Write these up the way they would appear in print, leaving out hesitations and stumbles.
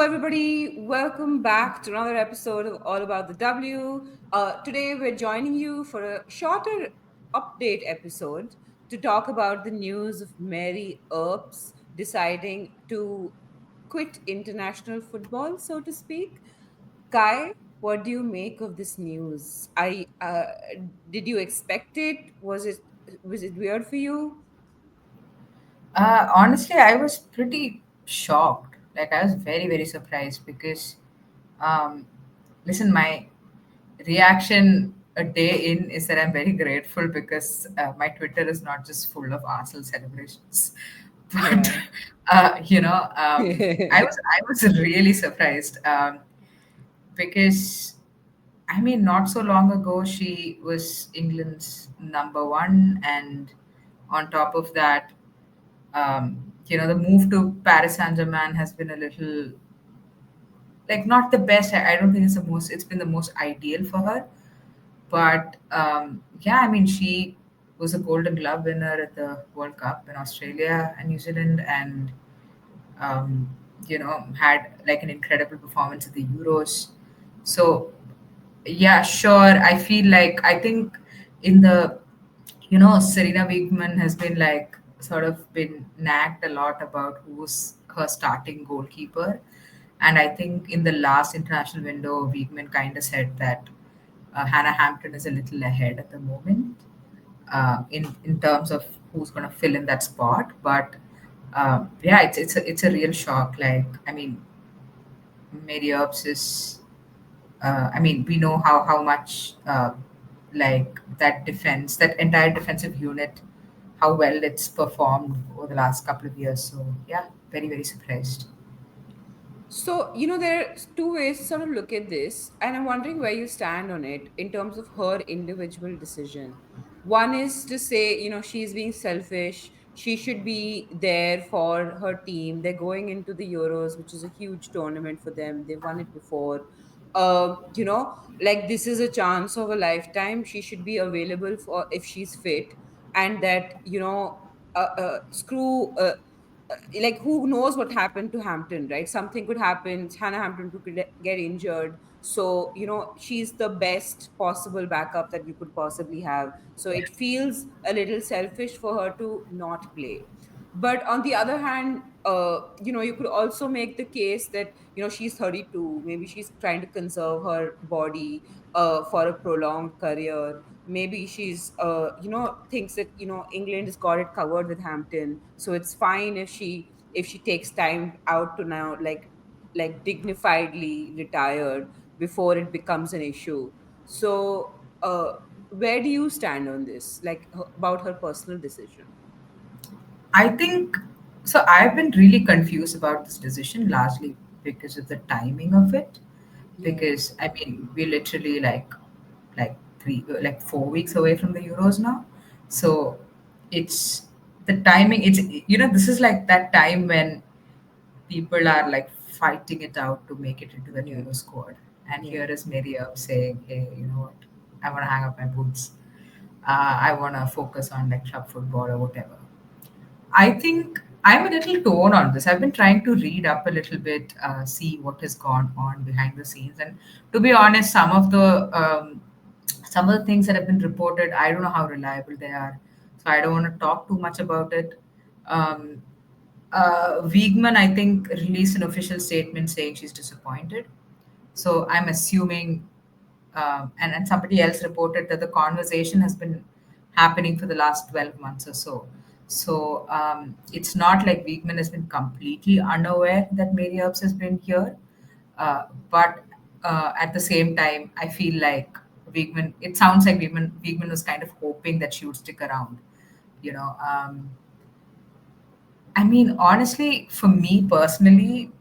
everybody. Welcome back to another episode of All About the W. Today, we're joining you for a shorter update episode to talk about the news of Mary Earps deciding to quit international football, so to speak. Kai, what do you make of this news? Did you expect it? Was it weird for you? Honestly, I was pretty shocked. Like, I was very, very surprised because, um, listen, my reaction a day in is that I'm very grateful because my Twitter is not just full of Arsenal celebrations, but Yeah. I was really surprised because I mean, not so long ago she was England's number one, and on top of that, the move to Paris Saint Germain has been a little like not the best. I don't think it's the most. It's been the most ideal for her, but yeah, I mean, she was a Golden Glove winner at the World Cup in Australia and New Zealand, and had like an incredible performance at the Euros. So yeah, sure. I think in the Serena Wigman has been like sort of been nagged a lot about who's her starting goalkeeper. And I think in the last international window, Wigman kind of said that Hannah Hampton is a little ahead at the moment in terms of who's going to fill in that spot. But yeah, it's a real shock. Like, I mean, Mary Earps is I mean, we know how much like that defense, that entire defensive unit, how well it's performed over the last couple of years. So yeah, very very surprised. So, there are two ways to sort of look at this, and I'm wondering where you stand on it in terms of her individual decision. One is to say, she's being selfish. She should be there for her team. They're going into the Euros, which is a huge tournament for them. They've won it before. Like this is a chance of a lifetime. She should be available for if she's fit, and that, screw. Like who knows what happened to Hampton, right? Something could happen. Hannah Hampton could get injured. So, she's the best possible backup that you could possibly have. So it feels a little selfish for her to not play. But on the other hand, you could also make the case that, she's 32. Maybe she's trying to conserve her body for a prolonged career. Maybe she's thinks that England has got it covered with Hampton, so it's fine if she takes time out to now, like dignifiedly retired before it becomes an issue. So where do you stand on this, like about her personal decision? I think so. I've been really confused about this decision largely because of the timing of it. Yeah. Because I mean, we're literally like 4 weeks away from the Euros now, so it's the timing. This is like that time when people are like fighting it out to make it into that Yeah. Euro squad. And Yeah. here is Mary up saying, "Hey, you know what? I want to hang up my boots. I want to focus on like club football or whatever." I think I'm a little torn on this. I've been trying to read up a little bit, see what has gone on behind the scenes, and to be honest, some of the things that have been reported, I don't know how reliable they are, so I don't want to talk too much about it. Um, Wiegman, I think, released an official statement saying she's disappointed. So I'm assuming, and somebody else reported that the conversation has been happening for the last 12 months or so. So it's not like Wiegman has been completely unaware that Mary Earps has been here. But at the same time, I feel like it sounds like Wiegman was kind of hoping that she would stick around. You know, I mean, honestly, for me personally,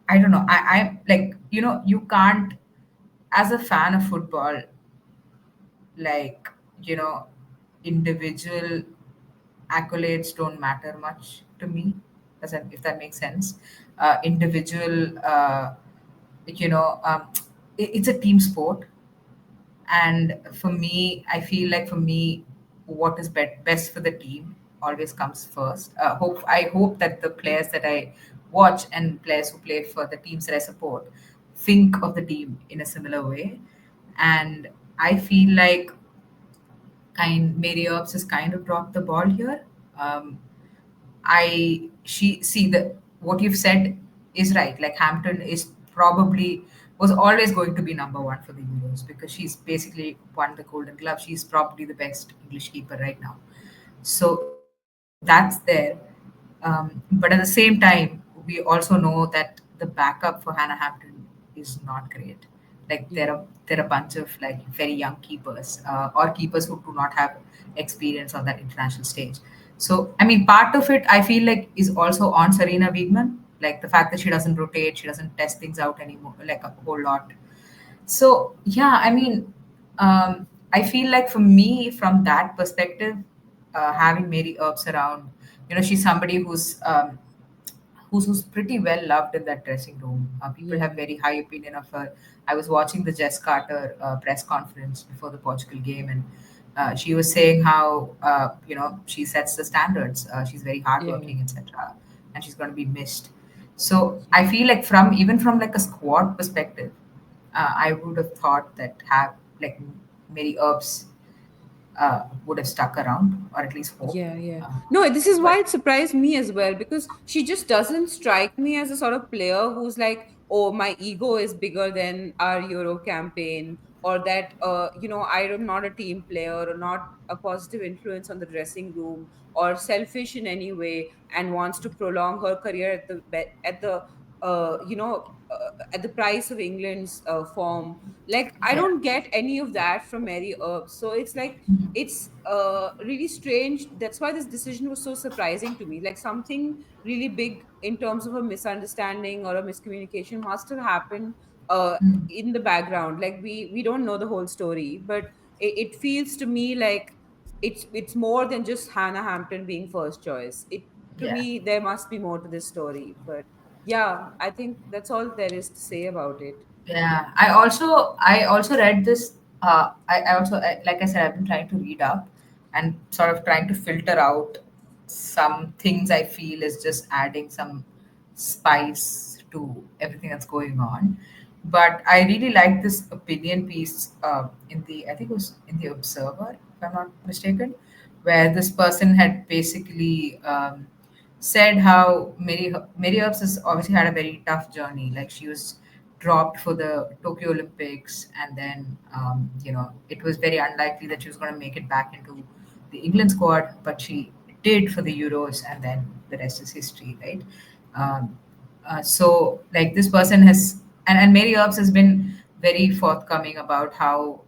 I don't know. I like, you can't, as a fan of football, like, you know, individual accolades don't matter much to me. If that makes sense. Individual, it's a team sport. And for me, I feel like for me, what is best for the team always comes first. I hope that the players that I watch and players who play for the teams that I support think of the team in a similar way. And I feel like Mary Earps has kind of dropped the ball here. Um, I she see the what you've said is right. Like Hampton is probably was always going to be number one for the Euros because she's basically won the Golden Glove. She's probably the best English keeper right now. So that's there. But at the same time, we also know that the backup for Hannah Hampton is not great. Like Yeah. there are a bunch of like very young keepers or keepers who do not have experience on that international stage. So I mean, part of it I feel like is also on Serena Wiegman, like the fact that she doesn't rotate, she doesn't test things out anymore, like a whole lot. So yeah, I mean, I feel like for me, from that perspective, having Mary Earps around, she's somebody who's pretty well loved in that dressing room. People have Yeah. very high opinion of her. I was watching the Jess Carter press conference before the Portugal game, and she was saying how she sets the standards. She's very Yeah. hardworking, etc., and she's going to be missed. So I feel like from even from like a squad perspective, I would have thought that have like Mary Earps would have stuck around or at least hoped. Yeah, yeah. Uh, No, this is why but it surprised me as well because she just doesn't strike me as a sort of player who's like, oh, my ego is bigger than our Euro campaign, or that, I am not a team player or not a positive influence on the dressing room or selfish in any way and wants to prolong her career at the price of England's form. Like, I yeah, don't get any of that from Mary Earps. So it's like it's really strange. That's why this decision was so surprising to me. Like something really big in terms of a misunderstanding or a miscommunication must have happened in the background. Like we don't know the whole story, but it feels to me like it's more than just Hannah Hampton being first choice. It to yeah. me there must be more to this story. But yeah, I think that's all there is to say about it. Yeah, I also read this. Like I said, I've been trying to read up and sort of trying to filter out some things I feel is just adding some spice to everything that's going on. But I really like this opinion piece in the I think it was in the Observer, if I'm not mistaken, where this person had basically said how Mary Earps has obviously had a very tough journey. Like she was dropped for the Tokyo Olympics, and then it was very unlikely that she was going to make it back into the England squad, but she did for the Euros, and then the rest is history, right? Um, so like this person has, and Mary Earps has been very forthcoming about how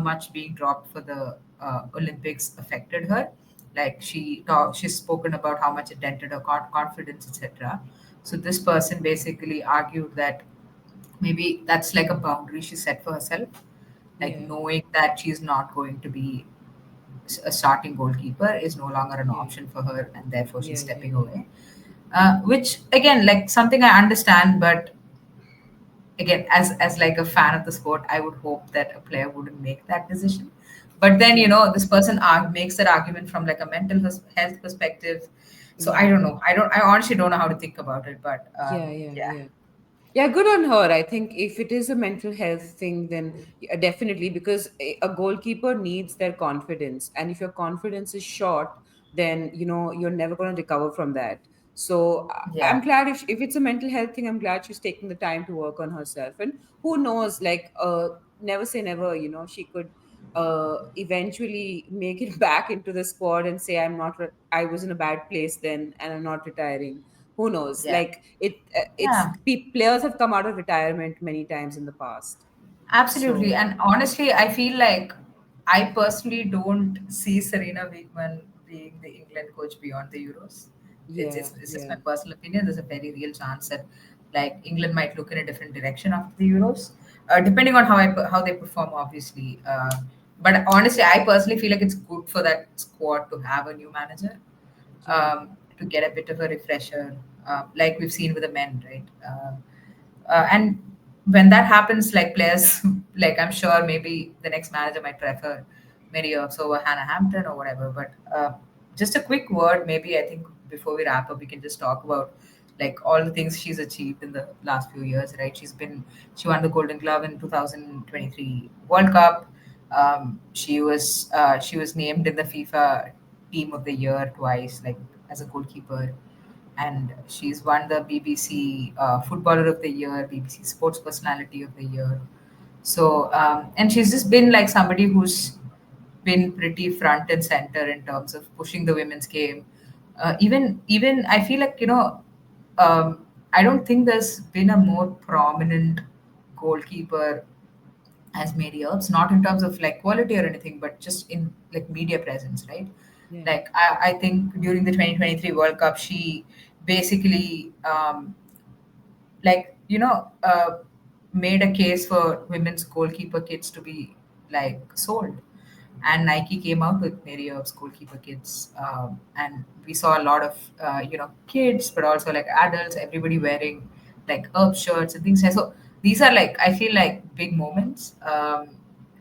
much being dropped for the Olympics affected her. Like she's spoken about how much it dented her confidence, etc. So this person basically argued that maybe that's like a boundary she set for herself, like Yeah, knowing that she's not going to be a starting goalkeeper is no longer an yeah, option for her, and therefore she's yeah, yeah, stepping yeah, away. Which again, like something I understand, but again, as like a fan of the sport, I would hope that a player wouldn't make that decision. But then yeah, this person makes that argument from like a mental health perspective. So I yeah. don't know. I honestly don't know how to think about it. But Yeah, yeah, yeah, yeah. Yeah, good on her. I think if it is a mental health thing, then yeah, definitely because a goalkeeper needs their confidence. And if your confidence is short, then, you're never going to recover from that. So I'm yeah, glad if it's a mental health thing, I'm glad she's taking the time to work on herself. And who knows, like, never say never, she could eventually make it back into the squad and say, I was in a bad place then and I'm not retiring. Who knows? yeah, Like it's yeah. players have come out of retirement many times in the past. Absolutely. So And honestly, I feel like I personally don't see Serena Wiegman being the England coach beyond the Euros. yeah, It's just my yeah, personal opinion. There's a very real chance that like England might look in a different direction after the Euros, depending on how they perform, obviously. But honestly, I personally feel like it's good for that squad to have a new manager, yeah, to get a bit of a refresher, like we've seen with the men, right? And when that happens, like players, like I'm sure maybe the next manager might prefer Mary Earps over Hannah Hampton or whatever. But just a quick word, maybe I think before we wrap up, we can just talk about like all the things she's achieved in the last few years, right? She won the Golden Glove in 2023 World Cup. She was named in the FIFA Team of the Year twice, like as a goalkeeper, and she's won the BBC Footballer of the Year, BBC Sports Personality of the Year. So, and she's just been like somebody who's been pretty front and center in terms of pushing the women's game. Even I feel like I don't think there's been a more prominent goalkeeper as Mary Earps, not in terms of like quality or anything, but just in like media presence, right? Yeah. Like I think during the 2023 World Cup, she basically like made a case for women's goalkeeper kits to be like sold, and Nike came out with Mary Earps goalkeeper kits, and we saw a lot of kids, but also like adults, everybody wearing like Earps shirts and things. So these are like I feel like big moments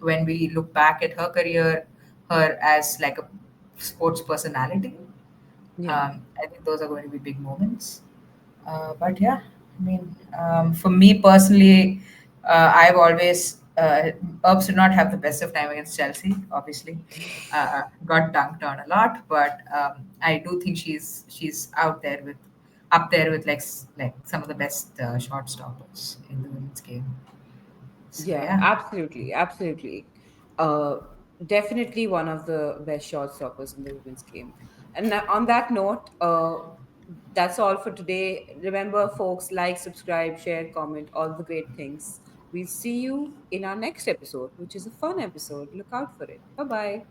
when we look back at her career, her as like a sports personality. Yeah. I think those are going to be big moments. But yeah, I mean, for me personally, I've always Herbs did not have the best of time against Chelsea. Obviously, got dunked on a lot, but I do think she's up there with like some of the best shot stoppers in the women's game. So Yeah, yeah, absolutely, absolutely. Uh, Definitely one of the best shot stoppers in the women's game. And on that note, that's all for today. Remember, folks, like, subscribe, share, comment, all the great things. We'll see you in our next episode, which is a fun episode. Look out for it. Bye bye.